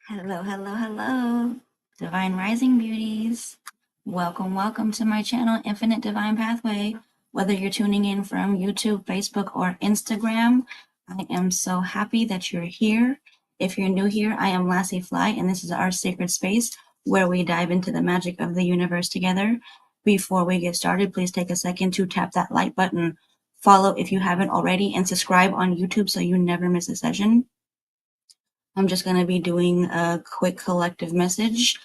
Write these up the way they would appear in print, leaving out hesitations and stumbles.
Hello, hello, hello, Divine Rising Beauties. Welcome to my channel, Infinite Divine Pathway. Whether you're tuning in from YouTube, Facebook, or Instagram, I am so happy that you're here. If you're new here, I am Lassyfly, and this is our sacred space where we dive into the magic of the universe together. Before we get started, please take a second to tap that like button, follow if you haven't already, and subscribe on YouTube so you never miss a session. I'm just going to be doing a quick collective message.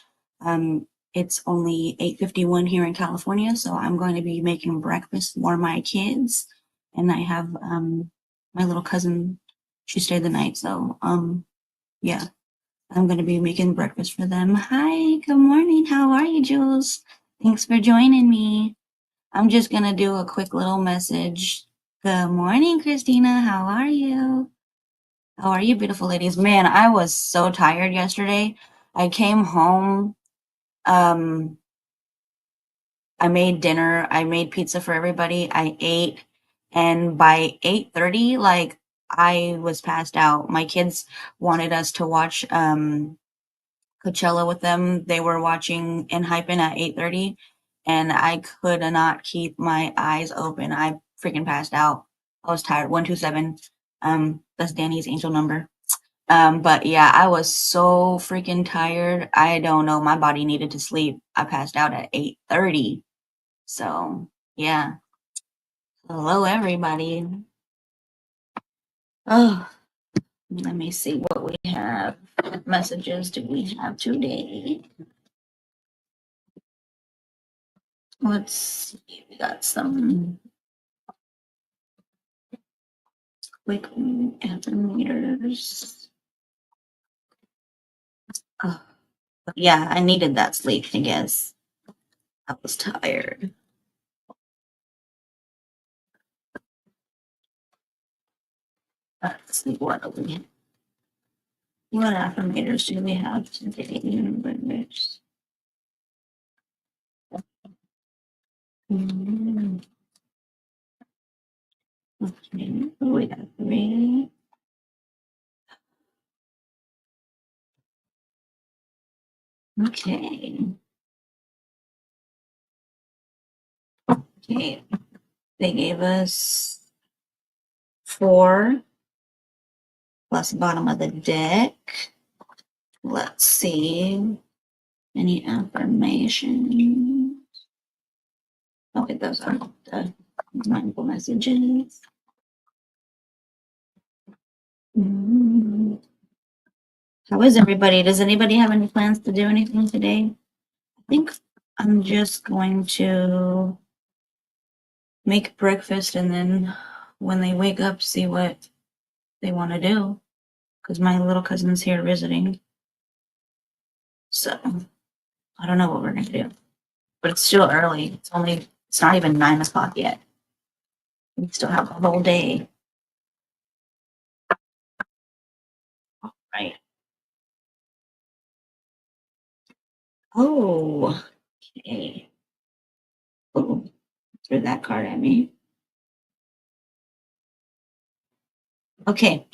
It's only 8:51 here in California, so I'm going to be making breakfast for my kids. And I have my little cousin, she stayed the night, so yeah, I'm going to be making breakfast for them. Hi, good morning. How are you, Jules? Thanks for joining me. I'm just going to do a quick little message. Good morning, Christina. How are you? How are you, beautiful ladies? Man, I was so tired yesterday. I came home. I made dinner. I made pizza for everybody. I ate, and by 8:30, like I was passed out. My kids wanted us to watch Coachella with them. They were watching and hyping at 8:30, and I could not keep my eyes open. I freaking passed out. I was tired. 127. That's Danny's angel number. But yeah, I was so freaking tired. I don't know. My body needed to sleep. I passed out at 8:30. So yeah. Hello, everybody. Oh, let me see what we have. What messages do we have today? Let's see. We got some quick affirmators. Oh, yeah, I needed that sleep, I guess. I was tired. Let's see what affirmators do we have today? Okay, we got 3. Okay. Okay. They gave us 4 plus the bottom of the deck. Let's see. Any affirmation? Oh, wait, those are the mindful messages. How is everybody? Does anybody have any plans to do anything today? I think I'm just going to make breakfast and then when they wake up, see what they want to do. Because my little cousin's here visiting. So I don't know what we're going to do. But it's still early. It's not even 9 o'clock yet. We still have a whole day. All right. Oh, okay. Oh, threw that card at me. Okay.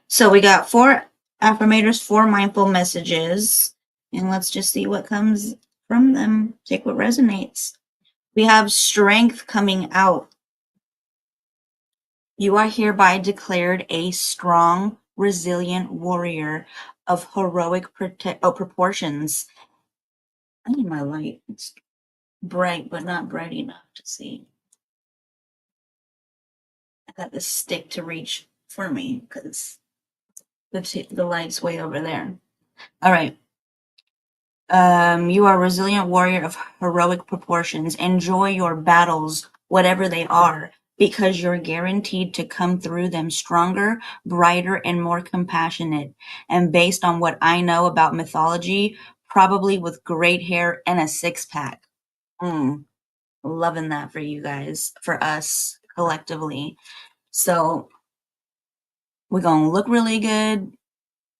So we got 4 affirmators, 4 mindful messages. And let's just see what comes from them. Take what resonates. We have strength coming out. You are hereby declared a strong, resilient warrior of heroic proportions. I need my light. It's bright, but not bright enough to see. I got this stick to reach for me because the light's way over there. All right. You are a resilient warrior of heroic proportions. Enjoy your battles, whatever they are, because you're guaranteed to come through them stronger, brighter, and more compassionate. And based on what I know about mythology, probably with great hair and a 6-pack. Loving that for you guys, for us collectively. So we're going to look really good.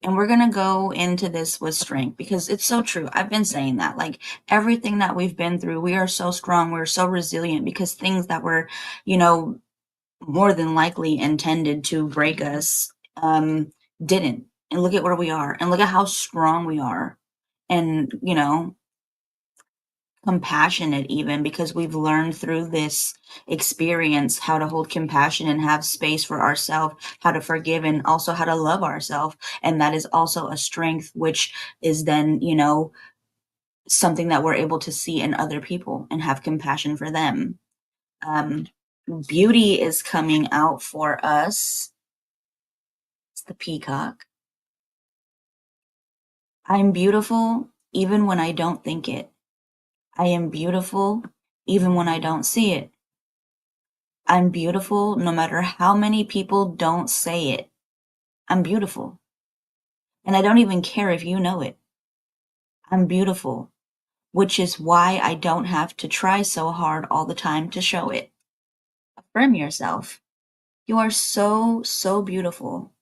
And we're going to go into this with strength because it's so true. I've been saying that, like everything that we've been through, we are so strong. We're so resilient because things that were, more than likely intended to break us, didn't. And look at where we are, and look at how strong we are, and, you know, compassionate even, because we've learned through this experience how to hold compassion and have space for ourselves, how to forgive, and also how to love ourselves. And that is also a strength, which is then, you know, something that we're able to see in other people and have compassion for them. Um, Beauty is coming out for us. It's the peacock. I'm beautiful even when I don't think it. I am beautiful even when I don't see it. I'm beautiful no matter how many people don't say it. I'm beautiful. And I don't even care if you know it. I'm beautiful, which is why I don't have to try so hard all the time to show it. Affirm yourself. You are so, so beautiful.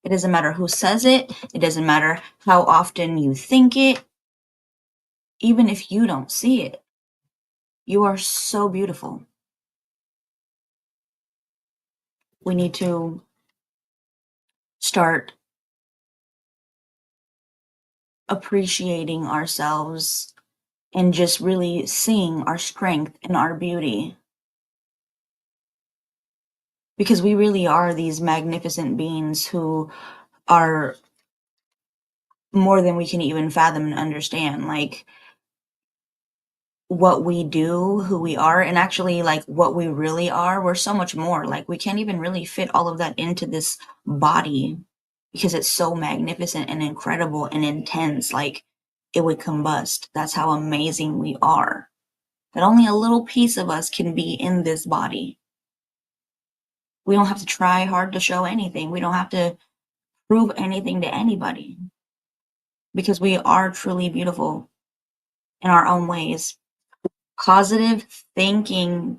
It doesn't matter who says it. It doesn't matter how often you think it. Even if you don't see it, you are so beautiful. We need to start appreciating ourselves and just really seeing our strength and our beauty. Because we really are these magnificent beings who are more than we can even fathom and understand. Like, what we do, who we are, and actually like what we really are, we're so much more. Like, we can't even really fit all of that into this body because it's so magnificent and incredible and intense. Like, it would combust. That's how amazing we are. That only a little piece of us can be in this body. We don't have to try hard to show anything. We don't have to prove anything to anybody because we are truly beautiful in our own ways. Positive thinking.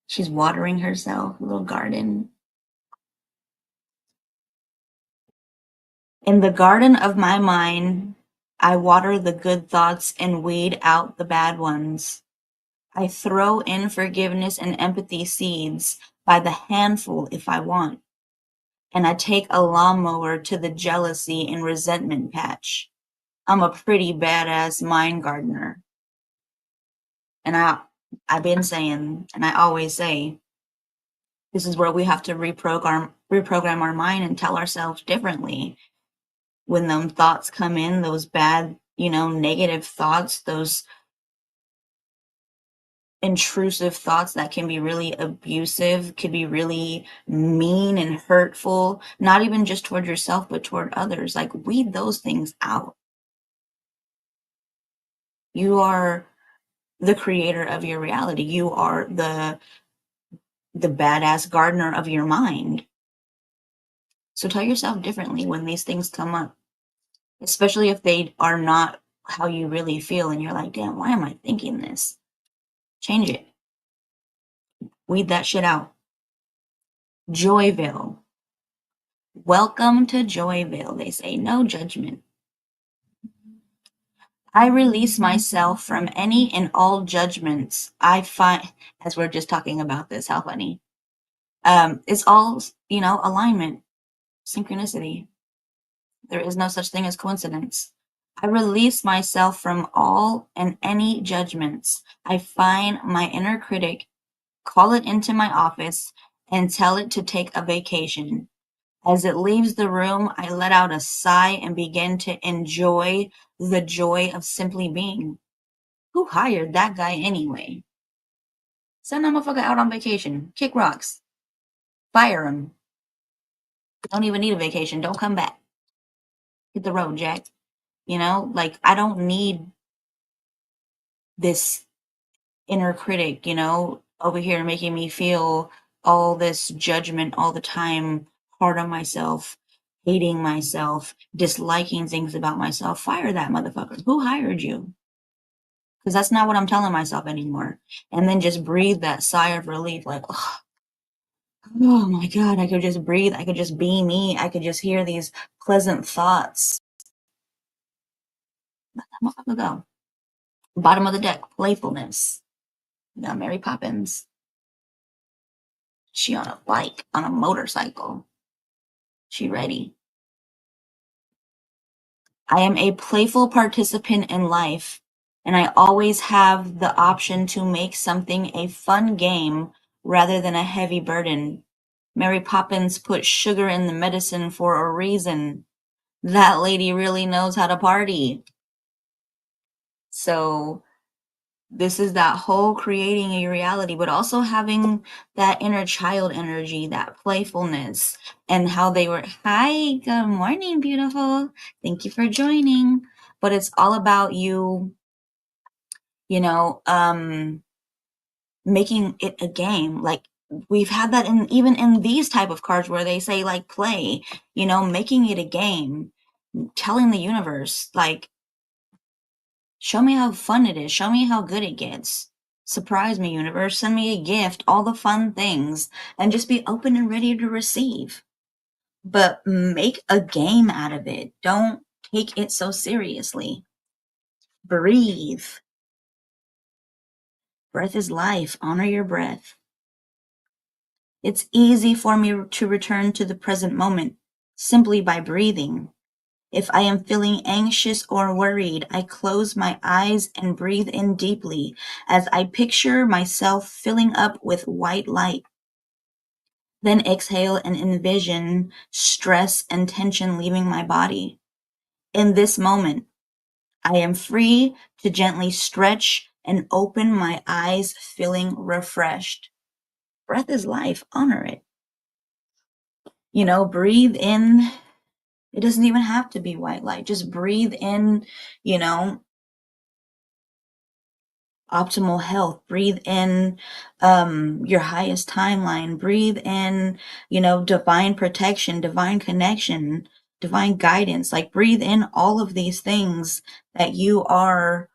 She's watering herself, a little garden. In the garden of my mind, I water the good thoughts and weed out the bad ones. I throw in forgiveness and empathy seeds by the handful if I want. And I take a lawnmower to the jealousy and resentment patch. I'm a pretty badass mind gardener. And I've been saying, and I always say, this is where we have to reprogram our mind and tell ourselves differently. When them thoughts come in, those bad, you know, negative thoughts, those intrusive thoughts that can be really abusive, could be really mean and hurtful, not even just toward yourself, but toward others. Like, weed those things out. You are the creator of your reality. You are the badass gardener of your mind. So tell yourself differently when these things come up, especially if they are not how you really feel and you're like, damn, why am I thinking this? Change it. Weed that shit out. Joyville. Welcome to Joyville. They say no judgment. I release myself from any and all judgments I find, as we're just talking about this, how funny. It's all, you know, alignment, synchronicity. There is no such thing as coincidence. I release myself from all and any judgments. I find my inner critic, call it into my office, and tell it to take a vacation. As it leaves the room, I let out a sigh and begin to enjoy the joy of simply being. Who hired that guy anyway? Send that motherfucker out on vacation. Kick rocks. Fire him. Don't even need a vacation. Don't come back. Hit the road, Jack. You know, like, I don't need this inner critic, you know, over here making me feel all this judgment all the time, hard on myself, hating myself, disliking things about myself. Fire that motherfucker. Who hired you? Because that's not what I'm telling myself anymore. And then just breathe that sigh of relief, like, oh my God, I could just breathe. I could just be me. I could just hear these pleasant thoughts. Let that motherfucker go. Bottom of the deck, playfulness. Now, Mary Poppins, she on a bike, on a motorcycle. She ready. I am a playful participant in life, and I always have the option to make something a fun game rather than a heavy burden. Mary Poppins put sugar in the medicine for a reason. That lady really knows how to party. So this is that whole creating a reality, but also having that inner child energy, that playfulness, and how they were, hi, good morning, beautiful. Thank you for joining. But it's all about you, you know, making it a game. Like we've had that in even in these type of cards where they say like play, making it a game, telling the universe, like, show me how fun it is. Show me how good it gets. Surprise me, universe. Send me a gift, all the fun things, and just be open and ready to receive. But make a game out of it. Don't take it so seriously. Breathe. Breath is life. Honor your breath. It's easy for me to return to the present moment simply by breathing. If I am feeling anxious or worried, I close my eyes and breathe in deeply as I picture myself filling up with white light. Then exhale and envision stress and tension leaving my body. In this moment, I am free to gently stretch and open my eyes, feeling refreshed. Breath is life. Honor it. Breathe in. It doesn't even have to be white light. Just breathe in, optimal health. Breathe in your highest timeline. Breathe in, divine protection, divine connection, divine guidance. Like breathe in all of these things that you are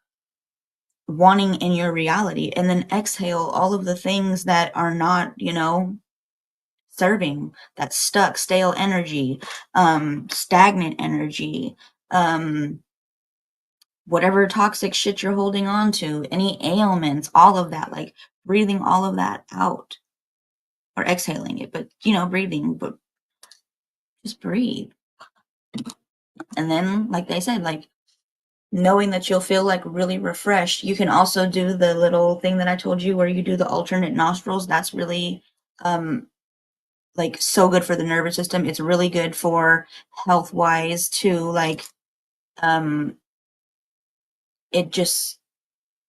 wanting in your reality, and then exhale all of the things that are not, serving, that stuck, stale energy, stagnant energy, whatever toxic shit you're holding on to, any ailments, all of that, like breathing all of that out or exhaling it, but breathing, but just breathe. And then, like they said, like knowing that you'll feel like really refreshed. You can also do the little thing that I told you where you do the alternate nostrils. That's really, like so good for the nervous system. It's really good for health wise too. Like, it just,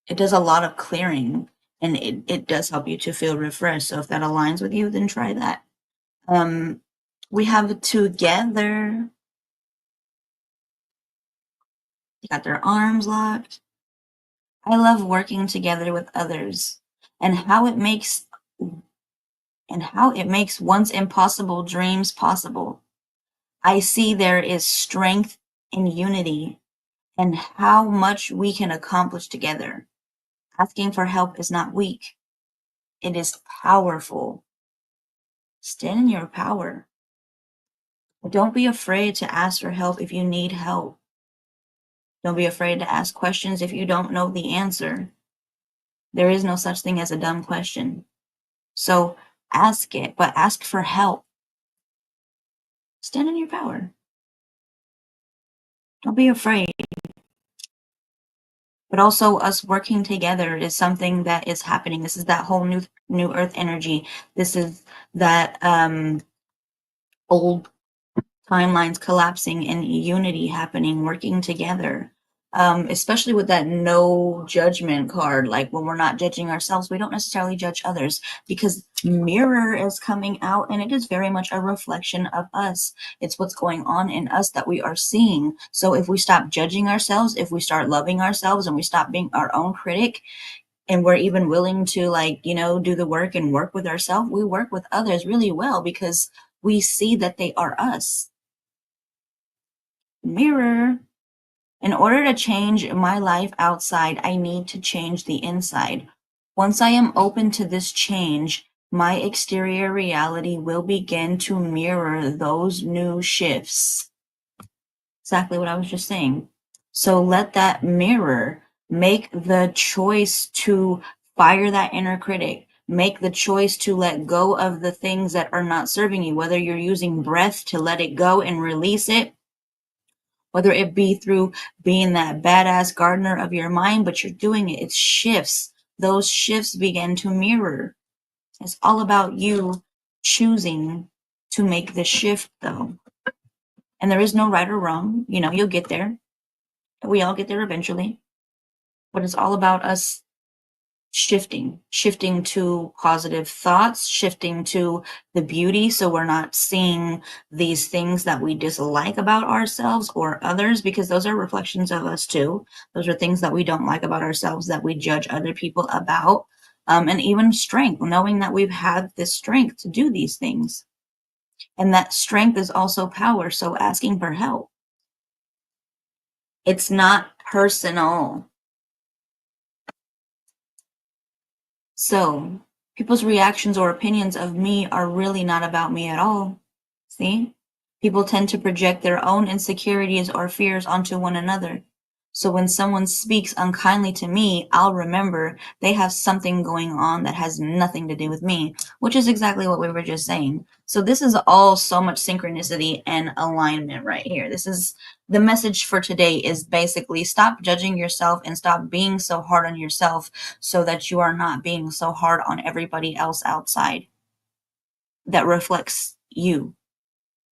it does a lot of clearing, and it does help you to feel refreshed. So if that aligns with you, then try that. We have together. They got their arms locked. I love working together with others and how it makes once impossible dreams possible. I see there is strength in unity and how much we can accomplish together. Asking for help is not weak. It is powerful. Stand in your power. Don't be afraid to ask for help if you need help. Don't be afraid to ask questions if you don't know the answer. There is no such thing as a dumb question. So ask it, but ask for help. Stand in your power. Don't be afraid. But also us working together is something that is happening. This is that whole new earth energy. This is that old timelines collapsing and unity happening, working together. Especially with that no judgment card, like when we're not judging ourselves, we don't necessarily judge others, because mirror is coming out and it is very much a reflection of us. It's what's going on in us that we are seeing. So if we stop judging ourselves, if we start loving ourselves and we stop being our own critic, and we're even willing to do the work and work with ourselves, we work with others really well because we see that they are us. Mirror. In order to change my life outside, I need to change the inside. Once I am open to this change, my exterior reality will begin to mirror those new shifts. Exactly what I was just saying. So let that mirror make the choice to fire that inner critic, Make the choice to let go of the things that are not serving you, whether you're using breath to let it go and release it, whether it be through being that badass gardener of your mind, but you're doing it. It's shifts. Those shifts begin to mirror. It's all about you choosing to make the shift, though. And there is no right or wrong. You know, you'll get there. We all get there eventually. But it's all about us shifting to positive thoughts, shifting to the beauty, so we're not seeing these things that we dislike about ourselves or others, because those are reflections of us too. Those are things that we don't like about ourselves that we judge other people about. And even strength, knowing that we've had this strength to do these things, and that strength is also power. So asking for help, it's not personal. So people's reactions or opinions of me are really not about me at all. See? People tend to project their own insecurities or fears onto one another. So when someone speaks unkindly to me, I'll remember they have something going on that has nothing to do with me, which is exactly what we were just saying. So this is all so much synchronicity and alignment right here. This is the message for today, is basically stop judging yourself and stop being so hard on yourself, so that you are not being so hard on everybody else outside that reflects you.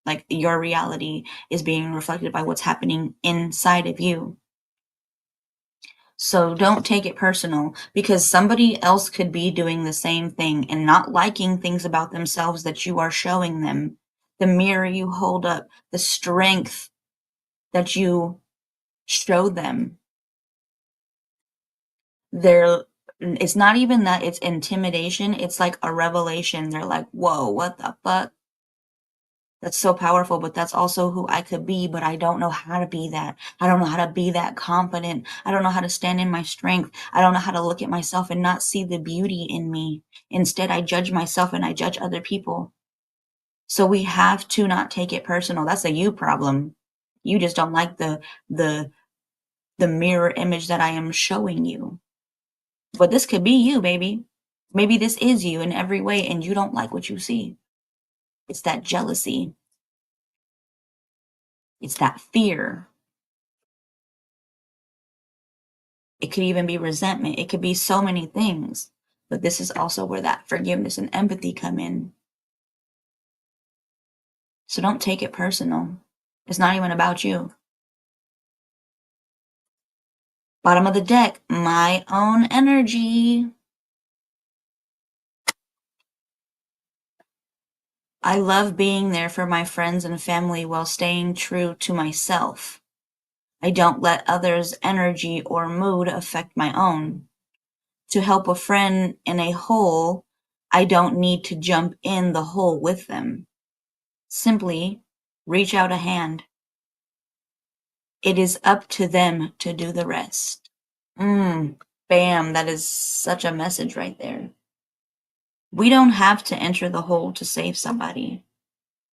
Like, your reality is being reflected by what's happening inside of you. So don't take it personal, because somebody else could be doing the same thing and not liking things about themselves that you are showing them. The mirror you hold up, the strength that you show them. It's not even that it's intimidation, it's like a revelation. They're like, whoa, what the fuck? That's so powerful, but that's also who I could be, but I don't know how to be that. I don't know how to be that confident. I don't know how to stand in my strength. I don't know how to look at myself and not see the beauty in me. Instead, I judge myself and I judge other people. So we have to not take it personal. That's a you problem. You just don't like the mirror image that I am showing you. But this could be you, baby. Maybe this is you in every way, and you don't like what you see. It's that jealousy. It's that fear. It could even be resentment. It could be so many things. But this is also where that forgiveness and empathy come in. So don't take it personal. It's not even about you. Bottom of the deck, my own energy. I love being there for my friends and family while staying true to myself. I don't let others' energy or mood affect my own. To help a friend in a hole, I don't need to jump in the hole with them. Simply reach out a hand. It is up to them to do the rest. Bam, that is such a message right there. We don't have to enter the hole to save somebody.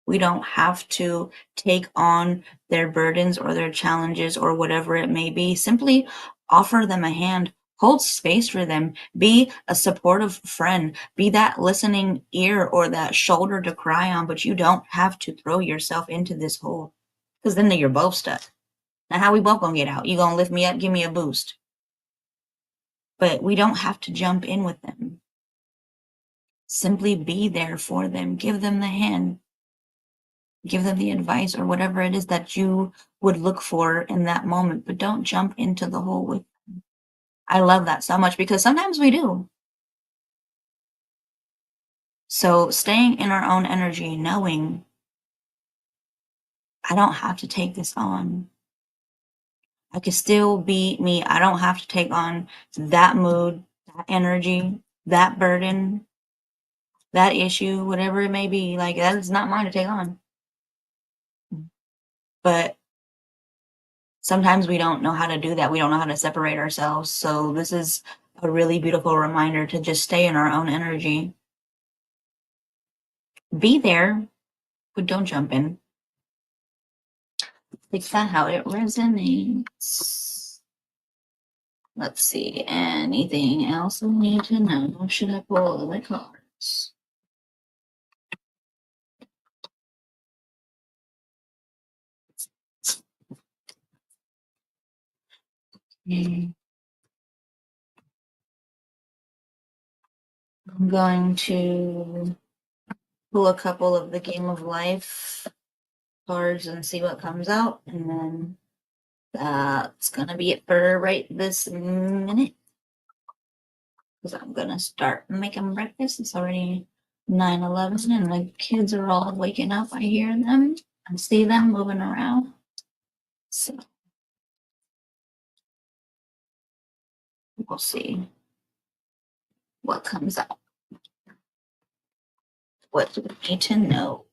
We don't have to take on their burdens or their challenges or whatever it may be. Simply offer them a hand, hold space for them, be a supportive friend, be that listening ear or that shoulder to cry on, but you don't have to throw yourself into this hole, because then you're both stuck. Now, how we both gonna get out? You gonna lift me up, give me a boost. But we don't have to jump in with them. Simply be there for them. Give them the hand. Give them the advice or whatever it is that you would look for in that moment. But don't jump into the hole with them. I love that so much, because sometimes we do. So staying in our own energy, knowing I don't have to take this on. I can still be me. I don't have to take on that mood, that energy, that burden, that issue, whatever it may be. Like, that is not mine to take on. But sometimes we don't know how to do that. We don't know how to separate ourselves. So this is a really beautiful reminder to just stay in our own energy. Be there, but don't jump in. Take that how it resonates. Let's see. Anything else we need to know? Should I pull the cards? I'm going to pull a couple of the Game of Life cards and see what comes out, and then that's gonna be it for right this minute. Because I'm gonna start making breakfast. It's already 9:11, and the kids are all waking up. I hear them. I see them moving around. So we'll see what comes out. What do we need to know?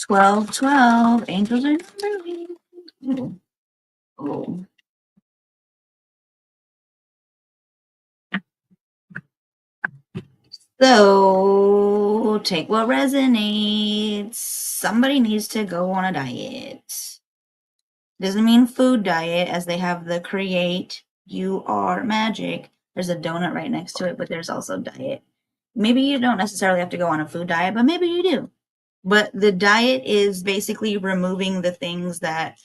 $12. Angels are number. Oh. So take what resonates. Somebody needs to go on a diet. Doesn't mean food diet, as they have the create, you are magic. There's a donut right next to it, but there's also diet. Maybe you don't necessarily have to go on a food diet, but maybe you do. But the diet is basically removing the things that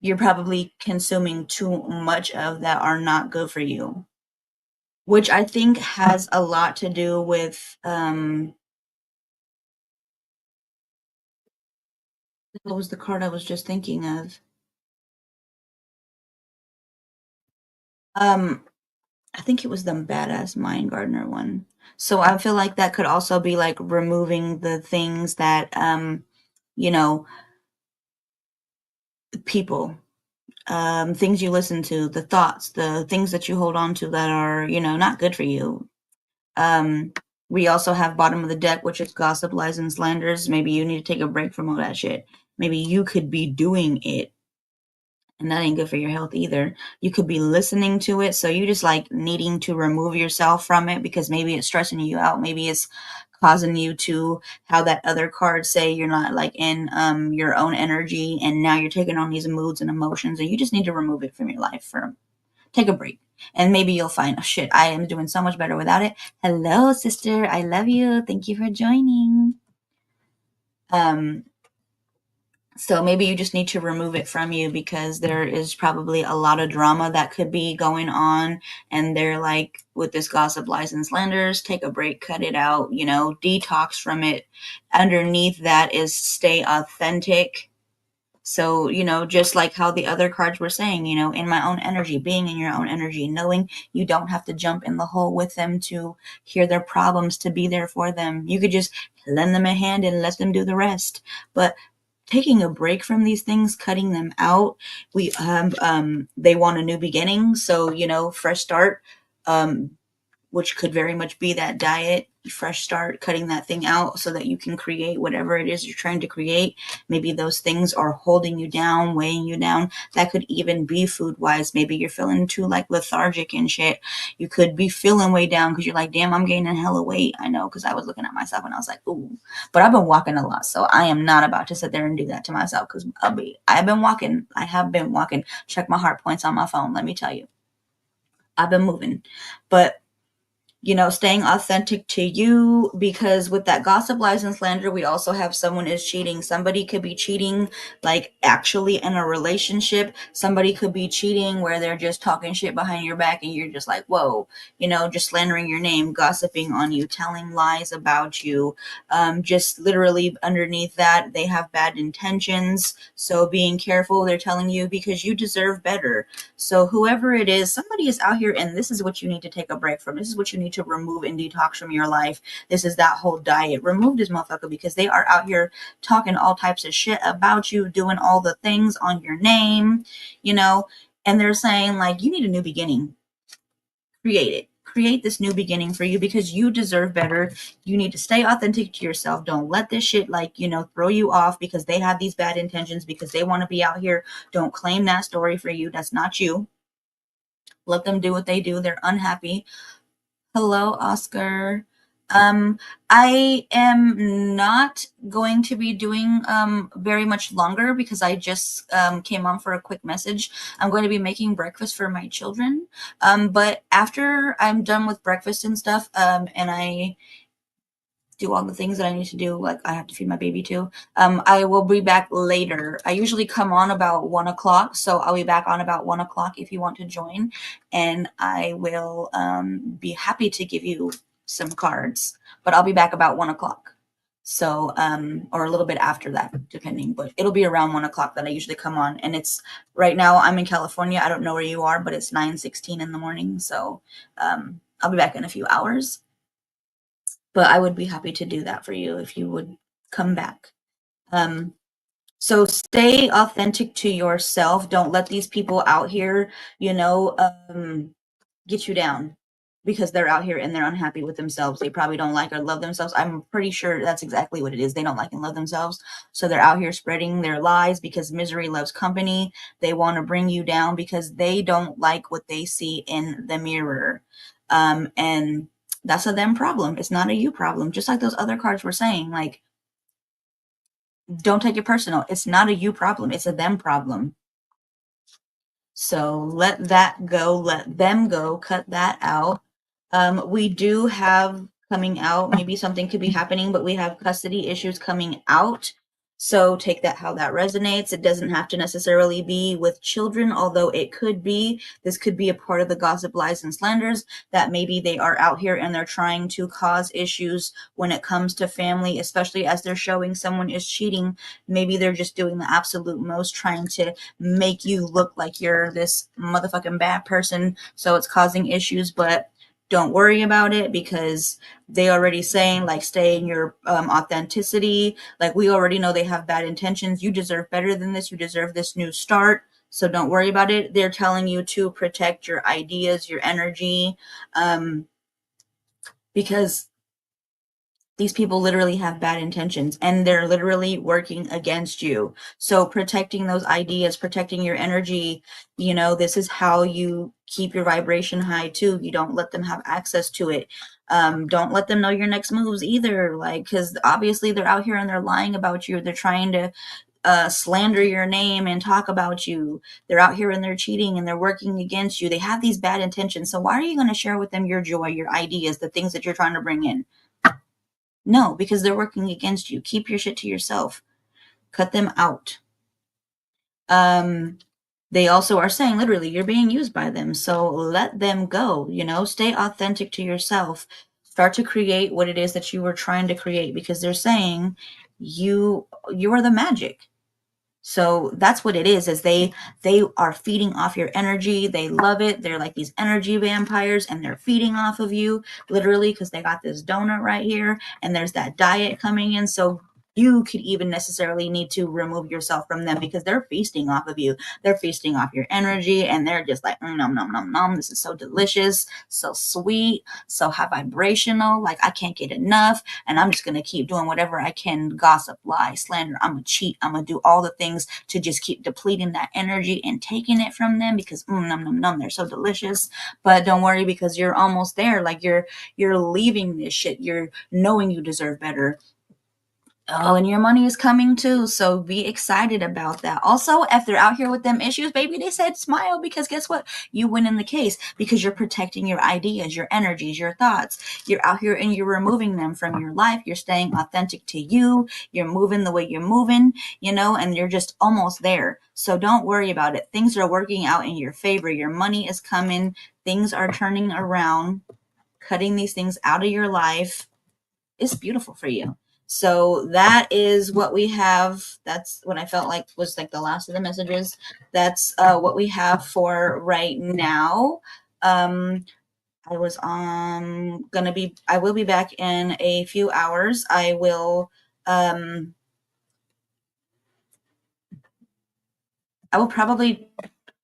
you're probably consuming too much of that are not good for you, which I think has a lot to do with what was the card I was just thinking of? Um, I think it was the badass mind gardener one. So I feel like that could also be like removing the things that you know, people, things you listen to, the thoughts, the things that you hold on to that are, not good for you. Um, we also have bottom of the deck, which is gossip, lies, and slanders. Maybe you need to take a break from all that shit. Maybe you could be doing it, and that ain't good for your health either. You could be listening to it, so you just like needing to remove yourself from it because maybe it's stressing you out. Maybe it's causing you to, how that other card say, you're not like in your own energy, and now you're taking on these moods and emotions, and you just need to remove it from your life. For take a break, and maybe you'll find, oh shit, I am doing so much better without it. Hello, sister, I love you, thank you for joining. um so maybe you just need to remove it from you because there is probably a lot of drama that could be going on, and they're like, with this gossip, lies, and slanders, take a break, cut it out, detox from it. Underneath that is stay authentic. So, just like how the other cards were saying, in my own energy, being in your own energy, knowing you don't have to jump in the hole with them to hear their problems, to be there for them. You could just lend them a hand and let them do the rest. But taking a break from these things, cutting them out, we they want a new beginning. So, fresh start. Which could very much be that diet, fresh start, cutting that thing out so that you can create whatever it is you're trying to create. Maybe those things are holding you down, weighing you down. That could even be food wise. Maybe you're feeling too like lethargic and shit. You could be feeling way down because you're like, damn, I'm gaining hella weight. I know, because I was looking at myself and I was like, ooh, but I've been walking a lot. So I am not about to sit there and do that to myself because I've been walking. I have been walking. Check my heart points on my phone. Let me tell you, I've been moving. But staying authentic to you, because with that gossip, lies, and slander, we also have someone is cheating. Somebody could be cheating, like actually in a relationship. Somebody could be cheating where they're just talking shit behind your back and you're just like, whoa, just slandering your name, gossiping on you, telling lies about you. Just literally underneath that, they have bad intentions. So being careful, they're telling you because you deserve better. So whoever it is, somebody is out here, and this is what you need to take a break from. This is what you need to remove and detox from your life. This is that whole diet. Remove this motherfucker because they are out here talking all types of shit about you, doing all the things on your name, and they're saying like, you need a new beginning. Create it. create this new beginning for you because you deserve better. You need to stay authentic to yourself. Don't let this shit, like, throw you off because they have these bad intentions, because they want to be out here. Don't claim that story for you. That's not you. Let them do what they do. They're unhappy. Hello, Oscar. I am not going to be doing very much longer because I just came on for a quick message. I'm going to be making breakfast for my children. But after I'm done with breakfast and stuff, and I do all the things that I need to do, like I have to feed my baby too, I will be back later. I usually come on about 1 o'clock, so I'll be back on about 1 o'clock if you want to join, and I will be happy to give you some cards, but I'll be back about 1 o'clock. So, or a little bit after that, depending, but it'll be around 1 o'clock that I usually come on. And it's right now I'm in California. I don't know where you are, but it's 9:16 in the morning. So, I'll be back in a few hours, but I would be happy to do that for you if you would come back. So stay authentic to yourself. Don't let these people out here, get you down because they're out here and they're unhappy with themselves. They probably don't like or love themselves. I'm pretty sure that's exactly what it is. They don't like and love themselves. So they're out here spreading their lies because misery loves company. They want to bring you down because they don't like what they see in the mirror. And that's a them problem. It's not a you problem. Just like those other cards were saying, like, don't take it personal. It's not a you problem. It's a them problem. So let that go, let them go, cut that out. We do have coming out, maybe something could be happening, but we have custody issues coming out. So take that how that resonates. It doesn't have to necessarily be with children, although it could be. This could be a part of the gossip, lies, and slanders that maybe they are out here and they're trying to cause issues when it comes to family, especially as they're showing someone is cheating. Maybe they're just doing the absolute most, trying to make you look like you're this motherfucking bad person. So it's causing issues, but don't worry about it because they already saying, like, stay in your authenticity. Like, we already know they have bad intentions. You deserve better than this. You deserve this new start. So don't worry about it. They're telling you to protect your ideas, your energy, because these people literally have bad intentions and they're literally working against you. So protecting those ideas, protecting your energy, this is how you keep your vibration high too. You don't let them have access to it. Don't let them know your next moves either. Like, because obviously they're out here and they're lying about you. They're trying to slander your name and talk about you. They're out here and they're cheating and they're working against you. They have these bad intentions. So why are you going to share with them your joy, your ideas, the things that you're trying to bring in? No, because they're working against you. Keep your shit to yourself. Cut them out. They also are saying literally you're being used by them. So let them go, stay authentic to yourself. Start to create what it is that you were trying to create, because they're saying you are the magic. So that's what it is they are feeding off your energy. They love it. They're like these energy vampires and they're feeding off of you literally, because they got this donut right here and there's that diet coming in. So you could even necessarily need to remove yourself from them because they're feasting off of you. They're feasting off your energy and they're just like, nom, nom, nom, nom. This is so delicious, so sweet, so high vibrational. Like, I can't get enough. And I'm just going to keep doing whatever I can. Gossip, lie, slander. I'm going to cheat. I'm going to do all the things to just keep depleting that energy and taking it from them because, nom, nom, nom, they're so delicious. But don't worry, because you're almost there. Like, you're leaving this shit. You're knowing you deserve better. Oh, and your money is coming too. So be excited about that. Also, if they're out here with them issues, baby, they said smile, because guess what? You win in the case because you're protecting your ideas, your energies, your thoughts. You're out here and you're removing them from your life. You're staying authentic to you. You're moving the way you're moving, and you're just almost there. So don't worry about it. Things are working out in your favor. Your money is coming. Things are turning around. Cutting these things out of your life is beautiful for you. So that is what we have. That's what I felt like was like the last of the messages. That's what we have for right now. I will be back in a few hours. I will probably,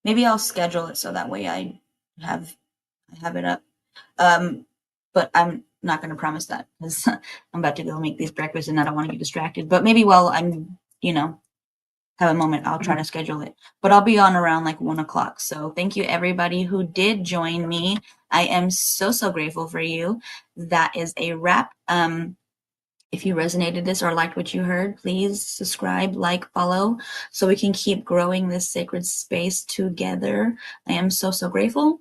maybe I'll schedule it so that way I have it up. But I'm not going to promise that because I'm about to go make these breakfast and I don't want to get distracted. But maybe while I'm, have a moment, I'll try to schedule it. But I'll be on around like 1 o'clock. So thank you everybody who did join me. I am so, so grateful for you. That is a wrap. If you resonated this or liked what you heard, please subscribe, like, follow, so we can keep growing this sacred space together. I am so, so grateful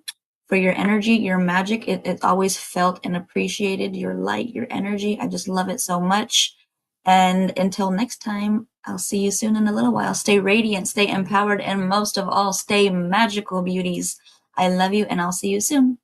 for your energy, your magic. It's always felt and appreciated. Your light, your energy. I just love it so much. And until next time, I'll see you soon in a little while. Stay radiant, stay empowered, and most of all, stay magical, beauties. I love you, and I'll see you soon.